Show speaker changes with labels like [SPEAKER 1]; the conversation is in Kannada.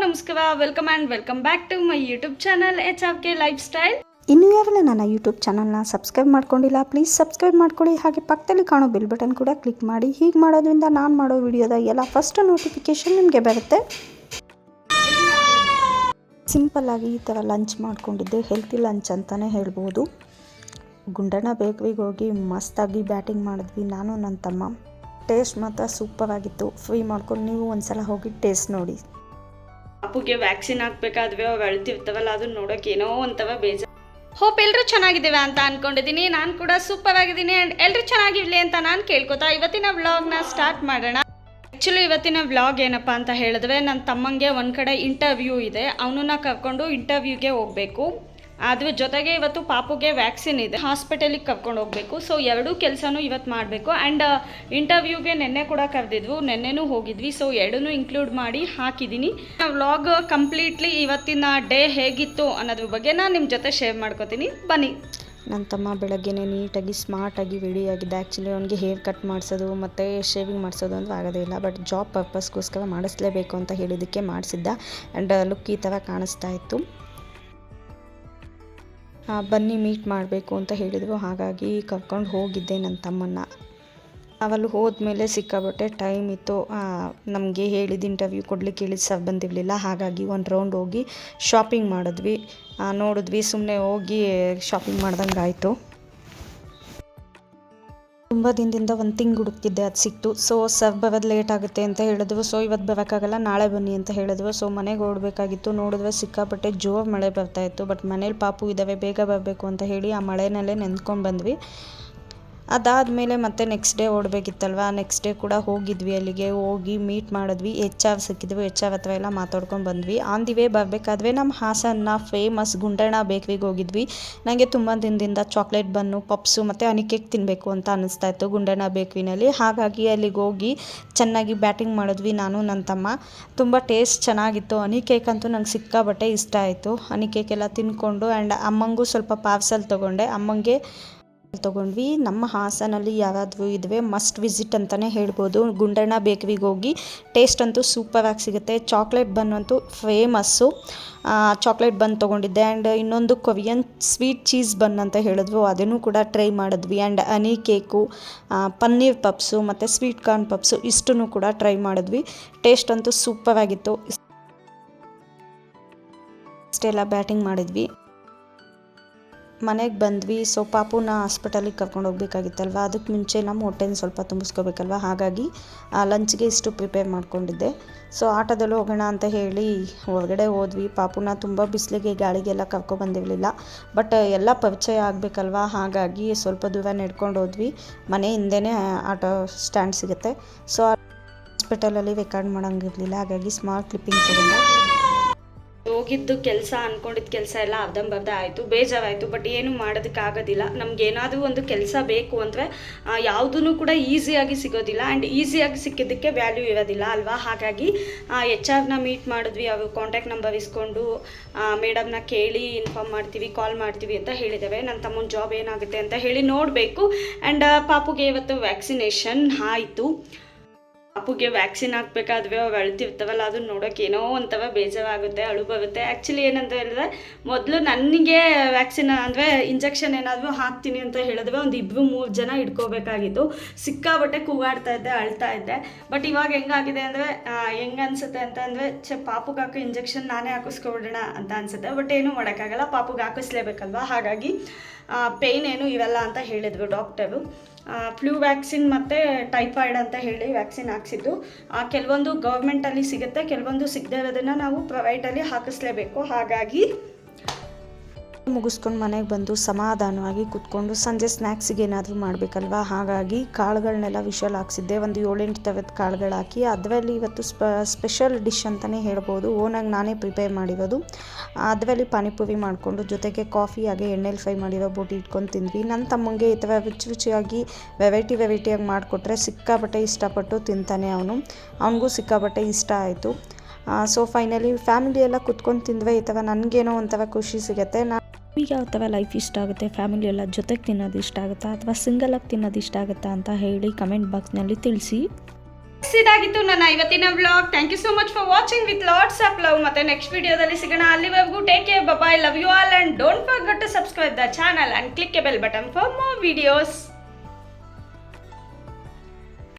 [SPEAKER 1] ನಮಸ್ಕಾರ, welcome back to my YouTube channel HFK lifestyle.
[SPEAKER 2] ಇನ್ನೂ ಯಾರೆಲ್ಲ ನನ್ನ ಯೂಟ್ಯೂಬ್ ಚಾನಲ್ನ ಸಬ್ಸ್ಕ್ರೈಬ್ ಮಾಡ್ಕೊಂಡಿಲ್ಲ, ಪ್ಲೀಸ್ ಸಬ್ಸ್ಕ್ರೈಬ್ ಮಾಡ್ಕೊಳ್ಳಿ. ಹಾಗೆ ಪಕ್ಕದಲ್ಲಿ ಕಾಣೋ ಬೆಲ್ ಬಟನ್ ಕೂಡ ಕ್ಲಿಕ್ ಮಾಡಿ. ಹೀಗೆ ಮಾಡೋದ್ರಿಂದ ನಾನು ಮಾಡೋ ವಿಡಿಯೋದ ಎಲ್ಲ ಫಸ್ಟ್ ನೋಟಿಫಿಕೇಷನ್ ನಿಮಗೆ ಬರುತ್ತೆ. ಸಿಂಪಲ್ಲಾಗಿ ಈ ಥರ ಲಂಚ್ ಮಾಡ್ಕೊಂಡಿದ್ದೆ, ಹೆಲ್ತಿ ಲಂಚ್ ಅಂತಲೇ ಹೇಳ್ಬೋದು. ಗುಂಡಣ್ಣ ಬೇಕ್ರಿಗೆ ಹೋಗಿ ಮಸ್ತಾಗಿ ಬ್ಯಾಟಿಂಗ್ ಮಾಡಿದ್ವಿ ನಾನು ನನ್ನ ತಮ್ಮ. ಟೇಸ್ಟ್ ಮಾತ್ರ ಸೂಪರ್ ಆಗಿತ್ತು. ಫ್ರೀ ಮಾಡ್ಕೊಂಡು ನೀವು ಒಂದ್ಸಲ ಹೋಗಿ ಟೇಸ್ಟ್ ನೋಡಿ.
[SPEAKER 1] ಪಾಪುಗೆ ವ್ಯಾಕ್ಸಿನ್ ಹಾಕ್ಬೇಕಾದ್ವಿ, ಅವು ಅಳ್ತಿರ್ತಾವಲ್ಲ, ಅದನ್ನ ನೋಡೋಕೆ ಏನೋ ಒಂಥರ ಬೇಜಾರು. ಹೋಪ್ ಎಲ್ಲರೂ ಚೆನ್ನಾಗಿದ್ದೇವೆ ಅಂತ ಅಂದ್ಕೊಂಡಿದ್ದೀನಿ. ನಾನು ಕೂಡ ಸೂಪರ್ ಆಗಿದ್ದೀನಿ ಆ್ಯಂಡ್ ಎಲ್ಲರೂ ಚೆನ್ನಾಗಿರಲಿ ಅಂತ ನಾನು ಕೇಳ್ಕೊತಾ ಇವತ್ತಿನ ವ್ಲಾಗ್ನ ಸ್ಟಾರ್ಟ್ ಮಾಡೋಣ. ಆ್ಯಕ್ಚುಲಿ ಇವತ್ತಿನ ವ್ಲಾಗ್ ಏನಪ್ಪ ಅಂತ ಹೇಳಿದ್ರೆ, ನನ್ನ ತಮ್ಮಂಗೆ ಒಂದು ಕಡೆ ಇಂಟರ್ವ್ಯೂ ಇದೆ, ಅವನನ್ನ ಕರ್ಕೊಂಡು ಇಂಟರ್ವ್ಯೂಗೆ ಹೋಗಬೇಕು. ಅದ್ರ ಜೊತೆಗೆ ಇವತ್ತು ಪಾಪುಗೆ ವ್ಯಾಕ್ಸಿನ್ ಇದೆ, ಹಾಸ್ಪಿಟಲಿಗೆ ಕರ್ಕೊಂಡು ಹೋಗಬೇಕು. ಸೊ ಎರಡೂ ಕೆಲಸನೂ ಇವತ್ತು ಮಾಡಬೇಕು. ಆ್ಯಂಡ್ ಇಂಟರ್ವ್ಯೂಗೆ ನೆನ್ನೆ ಕೂಡ ಕರೆದಿದ್ವು, ನೆನ್ನೆನೂ ಹೋಗಿದ್ವಿ. ಸೊ ಎರಡನ್ನೂ ಇನ್ಕ್ಲೂಡ್ ಮಾಡಿ ಹಾಕಿದ್ದೀನಿ. ವ್ಲಾಗ್ ಕಂಪ್ಲೀಟ್ಲಿ ಇವತ್ತಿನ ಡೇ ಹೇಗಿತ್ತು ಅನ್ನೋದ್ರ ಬಗ್ಗೆ ನಾನು ನಿಮ್ಮ ಜೊತೆ ಶೇರ್ ಮಾಡ್ಕೋತೀನಿ, ಬನ್ನಿ.
[SPEAKER 2] ನನ್ನ ತಮ್ಮ ಬೆಳಗ್ಗೆನೇ ನೀಟಾಗಿ ಸ್ಮಾರ್ಟಾಗಿ ರೆಡಿ ಆಗಿದ್ದ. ಆ್ಯಕ್ಚುಲಿ ಅವನಿಗೆ ಹೇರ್ ಕಟ್ ಮಾಡಿಸೋದು ಮತ್ತು ಶೇವಿಂಗ್ ಮಾಡಿಸೋದು ಅಂದರೆ ಆಗೋದೇ ಇಲ್ಲ, ಬಟ್ ಜಾಬ್ ಪರ್ಪಸ್ಗೋಸ್ಕರ ಮಾಡಿಸ್ಲೇಬೇಕು ಅಂತ ಹೇಳಿದ್ದಕ್ಕೆ ಮಾಡಿಸಿದ್ದ. ಆ್ಯಂಡ್ ಲುಕ್ ಈ ಥರ ಕಾಣಿಸ್ತಾ ಇತ್ತು. ಬನ್ನಿ ಮೀಟ್ ಮಾಡಬೇಕು ಅಂತ ಹೇಳಿದರು, ಹಾಗಾಗಿ ಕರ್ಕೊಂಡು ಹೋಗಿದ್ದೆ ನನ್ನ ತಮ್ಮನ್ನು. ಅವಲ್ಲಿ ಹೋದ್ಮೇಲೆ ಸಿಕ್ಕಾಬಟ್ಟೆ ಟೈಮ್ ಇತ್ತು. ನಮಗೆ ಹೇಳಿದ ಇಂಟರ್ವ್ಯೂ ಕೊಡ್ಲಿಕ್ಕೆ ಹೇಳಿದ ಸರ್ ಬಂದಿರಲಿಲ್ಲ, ಹಾಗಾಗಿ ಒಂದು ರೌಂಡ್ ಹೋಗಿ ಶಾಪಿಂಗ್ ಮಾಡಿದ್ವಿ. ನೋಡಿದ್ವಿ, ಸುಮ್ಮನೆ ಹೋಗಿ ಶಾಪಿಂಗ್ ಮಾಡ್ದಂಗೆ ಆಯಿತು. ತುಂಬ ದಿನದಿಂದ ಒಂದು ತಿಂಗ್ ಹುಡುಕ್ತಿದ್ದೆ, ಅದು ಸಿಕ್ತು. ಸೊ ಸರ್ ಬರೋದು ಲೇಟ್ ಆಗುತ್ತೆ ಅಂತ ಹೇಳಿದ್ರು. ಸೊ ಇವತ್ತು ಬರೋಕ್ಕಾಗಲ್ಲ, ನಾಳೆ ಬನ್ನಿ ಅಂತ ಹೇಳಿದ್ರು. ಸೊ ಮನೆಗೆ ಓಡಬೇಕಾಗಿತ್ತು. ನೋಡಿದ್ರೆ ಸಿಕ್ಕಾಪಟ್ಟೆ ಜೋರು ಮಳೆ ಬರ್ತಾಯಿತ್ತು. ಬಟ್ ಮನೇಲಿ ಪಾಪು ಇದ್ದಾವೆ, ಬೇಗ ಬರಬೇಕು ಅಂತ ಹೇಳಿ ಆ ಮಳೆನಲ್ಲೇ ನೆಂದ್ಕೊಂಡು ಬಂದ್ವಿ. ಅದಾದಮೇಲೆ ಮತ್ತೆ ನೆಕ್ಸ್ಟ್ ಡೇ ಓಡಬೇಕಿತ್ತಲ್ವ, ನೆಕ್ಸ್ಟ್ ಡೇ ಕೂಡ ಹೋಗಿದ್ವಿ. ಅಲ್ಲಿಗೆ ಹೋಗಿ ಮೀಟ್ ಮಾಡಿದ್ವಿ. HR ಸಿಕ್ಕಿದ್ವಿ, HR ಹತ್ರ ಎಲ್ಲ ಮಾತಾಡ್ಕೊಂಡು ಬಂದ್ವಿ. ಆನ್ ದಿ ವೇ ಬರಬೇಕಾದ್ರೆ ನಮ್ಮ ಹಾಸನ್ನ ಫೇಮಸ್ ಗುಂಡಣ್ಣ ಬೇಕ್ರಿಗೆ ಹೋಗಿದ್ವಿ. ನನಗೆ ತುಂಬ ದಿನದಿಂದ ಚಾಕ್ಲೇಟ್ ಬನ್ನು, ಪಪ್ಸು ಮತ್ತು ಹನಿ ಕೇಕ್ ತಿನ್ನಬೇಕು ಅಂತ ಅನ್ನಿಸ್ತಾ ಇತ್ತು ಗುಂಡಣ್ಣ ಬೇಕ್ರಿನಲ್ಲಿ. ಹಾಗಾಗಿ ಅಲ್ಲಿಗೆ ಹೋಗಿ ಚೆನ್ನಾಗಿ ಬ್ಯಾಟಿಂಗ್ ಮಾಡಿದ್ವಿ ನಾನು ನನ್ನ ತಮ್ಮ. ತುಂಬ ಟೇಸ್ಟ್ ಚೆನ್ನಾಗಿತ್ತು. ಹನಿ ಕೇಕ್ ಅಂತೂ ನಂಗೆ ಸಿಕ್ಕಾಬಟ್ಟೆ ಇಷ್ಟ ಆಯಿತು. ಹನಿ ಕೇಕ್ ಎಲ್ಲ ತಿನ್ಕೊಂಡು ಆ್ಯಂಡ್ ಅಮ್ಮಂಗೂ ಸ್ವಲ್ಪ ಪಾರ್ಸಲ್ ತೊಗೊಂಡೆ, ಅಮ್ಮಂಗೆ ತೊಗೊಂಡ್ವಿ. ನಮ್ಮ ಹಾಸನಲ್ಲಿ ಯಾರಾದರೂ ಇದ್ವಿ ಮಸ್ಟ್ ವಿಸಿಟ್ ಅಂತಲೇ ಹೇಳ್ಬೋದು. ಗುಂಡಣ್ಣ ಬೇಕ್ರಿಗೆ ಹೋಗಿ ಟೇಸ್ಟ್ ಅಂತೂ ಸೂಪರಾಗಿ ಸಿಗುತ್ತೆ. ಚಾಕ್ಲೇಟ್ ಬನ್ ಅಂತೂ ಫೇಮಸ್ಸು. ಚಾಕ್ಲೇಟ್ ಬನ್ ತೊಗೊಂಡಿದ್ದೆ. ಆ್ಯಂಡ್ ಇನ್ನೊಂದು ಕೊರಿಯನ್ ಸ್ವೀಟ್ ಚೀಸ್ ಬನ್ ಅಂತ ಹೇಳಿದ್ವು, ಅದನ್ನು ಕೂಡ ಟ್ರೈ ಮಾಡಿದ್ವಿ. And honey cake, paneer puffs ಮತ್ತು ಸ್ವೀಟ್ ಕಾರ್ನ್ ಪಪ್ಸು ಇಷ್ಟನ್ನು ಕೂಡ ಟ್ರೈ ಮಾಡಿದ್ವಿ. ಟೇಸ್ಟ್ ಅಂತೂ ಸೂಪರಾಗಿತ್ತು. ಇಷ್ಟೆಲ್ಲ ಬ್ಯಾಟಿಂಗ್ ಮಾಡಿದ್ವಿ, ಮನೆಗೆ ಬಂದ್ವಿ. ಸೊ ಪಾಪುನ ಹಾಸ್ಪಿಟಲಿಗೆ ಕರ್ಕೊಂಡು ಹೋಗ್ಬೇಕಾಗಿತ್ತಲ್ವ, ಅದಕ್ಕೆ ಮುಂಚೆ ನಮ್ಮ ಹೊಟ್ಟೆನ ಸ್ವಲ್ಪ ತುಂಬಿಸ್ಕೋಬೇಕಲ್ವ, ಹಾಗಾಗಿ ಲಂಚ್ಗೆ ಇಷ್ಟು ಪ್ರಿಪೇರ್ ಮಾಡ್ಕೊಂಡಿದ್ದೆ. ಸೊ ಆಟೋದಲ್ಲಿ ಹೋಗೋಣ ಅಂತ ಹೇಳಿ ಹೊರಗಡೆ ಹೋದ್ವಿ. ಪಾಪುನ ತುಂಬ ಬಿಸಿಲಿಗೆ ಗಾಳಿಗೆಲ್ಲ ಕರ್ಕೊಬಂದಿರಲಿಲ್ಲ, ಬಟ್ ಎಲ್ಲ ಪರಿಚಯ ಆಗಬೇಕಲ್ವ, ಹಾಗಾಗಿ ಸ್ವಲ್ಪ ದೂರ ನಡ್ಕೊಂಡು ಹೋದ್ವಿ. ಮನೆ ಹಿಂದೆನೇ ಆಟೋ ಸ್ಟ್ಯಾಂಡ್ ಸಿಗುತ್ತೆ. ಸೊ ಹಾಸ್ಪಿಟಲಲ್ಲಿ ರೆಕಾರ್ಡ್ ಮಾಡೋಂಗಿರಲಿಲ್ಲ, ಹಾಗಾಗಿ ಸ್ಮಾರ್ಟ್ ಕ್ಲಿಪ್ಪಿಂಗ್ ತೊಗೊಂಡೆ.
[SPEAKER 1] ಹೋಗಿದ್ದು ಕೆಲಸ ಅಂದ್ಕೊಂಡಿದ್ದ ಕೆಲಸ ಎಲ್ಲ ಅರ್ಧಂಬರ್ಧ ಆಯಿತು, ಬೇಜಾರಾಯಿತು. ಬಟ್ ಏನು ಮಾಡೋದಕ್ಕಾಗೋದಿಲ್ಲ. ನಮಗೇನಾದರೂ ಒಂದು ಕೆಲಸ ಬೇಕು ಅಂದರೆ ಯಾವುದೂ ಕೂಡ ಈಸಿಯಾಗಿ ಸಿಗೋದಿಲ್ಲ. ಆ್ಯಂಡ್ ಈಸಿಯಾಗಿ ಸಿಕ್ಕಿದ್ದಕ್ಕೆ ವ್ಯಾಲ್ಯೂ ಇರೋದಿಲ್ಲ ಅಲ್ವಾ. ಹಾಗಾಗಿ HR ಮೀಟ್ ಮಾಡಿದ್ವಿ. ಅವರು ಕಾಂಟ್ಯಾಕ್ಟ್ ನಂಬರ್ ಇಸ್ಕೊಂಡು ಮೇಡಮ್ನ ಕೇಳಿ ಇನ್ಫಾರ್ಮ್ ಮಾಡ್ತೀವಿ, ಕಾಲ್ ಮಾಡ್ತೀವಿ ಅಂತ ಹೇಳಿದ್ದೇವೆ. ನನ್ನ ತಮ್ಮನ ಜಾಬ್ ಏನಾಗುತ್ತೆ ಅಂತ ಹೇಳಿ ನೋಡಬೇಕು. ಆ್ಯಂಡ್ ಪಾಪುಗೆ ಇವತ್ತು ವ್ಯಾಕ್ಸಿನೇಷನ್ ಆಯಿತು. ಪಾಪುಗೆ ವ್ಯಾಕ್ಸಿನ್ ಹಾಕ್ಬೇಕಾದ್ವಿ, ಅವು ಅಳ್ತಿರ್ತಾವಲ್ಲ, ಅದನ್ನ ನೋಡೋಕೆ ಏನೋ ಒಂಥರ ಬೇಜಾರಾಗುತ್ತೆ, ಅಳು ಬರುತ್ತೆ. ಆ್ಯಕ್ಚುಲಿ ಏನಂತ ಹೇಳಿದ್ರೆ, ಮೊದಲು ನನಗೆ ವ್ಯಾಕ್ಸಿನ್ ಅಂದರೆ ಇಂಜೆಕ್ಷನ್ ಏನಾದರೂ ಹಾಕ್ತೀನಿ ಅಂತ ಹೇಳಿದ್ರೆ ಒಂದು 2-3 ಜನ ಇಟ್ಕೋಬೇಕಾಗಿತ್ತು. ಸಿಕ್ಕಾಬಟ್ಟೆ ಕೂಗಾಡ್ತಾ ಇದ್ದೆ, ಅಳ್ತಾ ಇದ್ದೆ. ಬಟ್ ಇವಾಗ ಹೆಂಗಾಗಿದೆ ಅಂದರೆ ಹೆಂಗೆ ಅನಿಸುತ್ತೆ ಅಂತಂದರೆ, ಪಾಪುಗೆ ಹಾಕೋ ಇಂಜೆಕ್ಷನ್ ನಾನೇ ಹಾಕಿಸ್ಕೊಬಿಡೋಣ ಅಂತ ಅನಿಸುತ್ತೆ. ಬಟ್ ಏನೂ ಮಾಡೋಕ್ಕಾಗಲ್ಲ, ಪಾಪುಗೆ ಹಾಕಿಸ್ಲೇಬೇಕಲ್ವ. ಹಾಗಾಗಿ ಪೇಯ್ನ್ ಏನು ಇರಲ್ಲ ಅಂತ ಹೇಳಿದ್ರು ಡಾಕ್ಟರು. ಫ್ಲೂ ವ್ಯಾಕ್ಸಿನ್ ಮತ್ತು ಟೈಫಾಯ್ಡ್ ಅಂತ ಹೇಳಿ ವ್ಯಾಕ್ಸಿನ್ ಹಾಕ್ಸಿದ್ದು. ಕೆಲವೊಂದು ಗೌರ್ಮೆಂಟಲ್ಲಿ ಸಿಗುತ್ತೆ, ಕೆಲವೊಂದು ಸಿಗದೇ ಇರೋದನ್ನು ನಾವು ಪ್ರೈವೇಟಲ್ಲಿ ಹಾಕಿಸ್ಲೇಬೇಕು. ಹಾಗಾಗಿ
[SPEAKER 2] ಮುಗಿಸ್ಕೊಂಡು ಮನೆಗೆ ಬಂದು ಸಮಾಧಾನವಾಗಿ ಕೂತ್ಕೊಂಡು ಸಂಜೆ ಸ್ನ್ಯಾಕ್ಸಿಗೆ ಏನಾದರೂ ಮಾಡಬೇಕಲ್ವ, ಹಾಗಾಗಿ ಕಾಳುಗಳನ್ನೆಲ್ಲ ವಿಷಲ್ ಹಾಕ್ಸಿದ್ದೆ. ಒಂದು 7-8 ಥರದ ಕಾಳುಗಳು ಹಾಕಿ ಅದರಲ್ಲಿ ಇವತ್ತು ಸ್ಪೆಷಲ್ ಡಿಶ್ ಅಂತಲೇ ಹೇಳ್ಬೋದು. ಓನಾಗಿ ನಾನೇ ಪ್ರಿಪೇರ್ ಮಾಡಿರೋದು. ಅದರಲ್ಲಿ ಪಾನಿಪುರಿ ಮಾಡಿಕೊಂಡು ಜೊತೆಗೆ ಕಾಫಿ ಹಾಗೆ ಎಣ್ಣೆಲಿ ಫ್ರೈ ಮಾಡಿರೋ ಬೋಟಿ ಇಟ್ಕೊಂಡು ತಿಂದ್ವಿ. ನನ್ನ ತಮ್ಮಂಗೆ ಈ ಥರ ರುಚಿಯಾಗಿ ವೆರೈಟಿಯಾಗಿ ಮಾಡಿಕೊಟ್ರೆ ಸಿಕ್ಕಾಬಟ್ಟೆ ಇಷ್ಟಪಟ್ಟು ತಿಂತಾನೆ ಅವನು. ಅವನಿಗೂ ಸಿಕ್ಕಾಬಟ್ಟೆ ಇಷ್ಟ ಆಯಿತು. ಸೊ ಫೈನಲಿ ಫ್ಯಾಮಿಲಿ ಎಲ್ಲ ಕುತ್ಕೊಂಡು ತಿಂದ್ವಿ. ಈ ಥರ ನನಗೇನೋ ಒಂಥರ ಖುಷಿ ಸಿಗುತ್ತೆ. ನಿಮಗೆ ಯಾವ ಥರ ಲೈಫ್ ಇಷ್ಟ ಆಗುತ್ತೆ, ಫ್ಯಾಮಿಲಿ ಎಲ್ಲ ಜೊತೆಗೆ ತಿನ್ನೋದು ಇಷ್ಟ ಆಗುತ್ತಾ ಅಥವಾ ಸಿಂಗಲಾಗಿ ತಿನ್ನೋದು ಇಷ್ಟ ಆಗುತ್ತಾ ಅಂತ ಹೇಳಿ ಕಮೆಂಟ್ ಬಾಕ್ಸ್ನಲ್ಲಿ ತಿಳಿಸಿ.
[SPEAKER 1] ಇದಾಗಿತ್ತು ನನ್ನ ಇವತ್ತಿನ vlog. Thank you so much for watching with lots of love. ಮತ್ತೆ ನೆಕ್ಸ್ಟ್ ವಿಡಿಯೋದಲ್ಲಿ ಸಿಗೋಣ. ಅಲ್ಲಿವರೆಗೂ take care, bye, love you all and don't forget to subscribe the channel and click a bell button for more videos.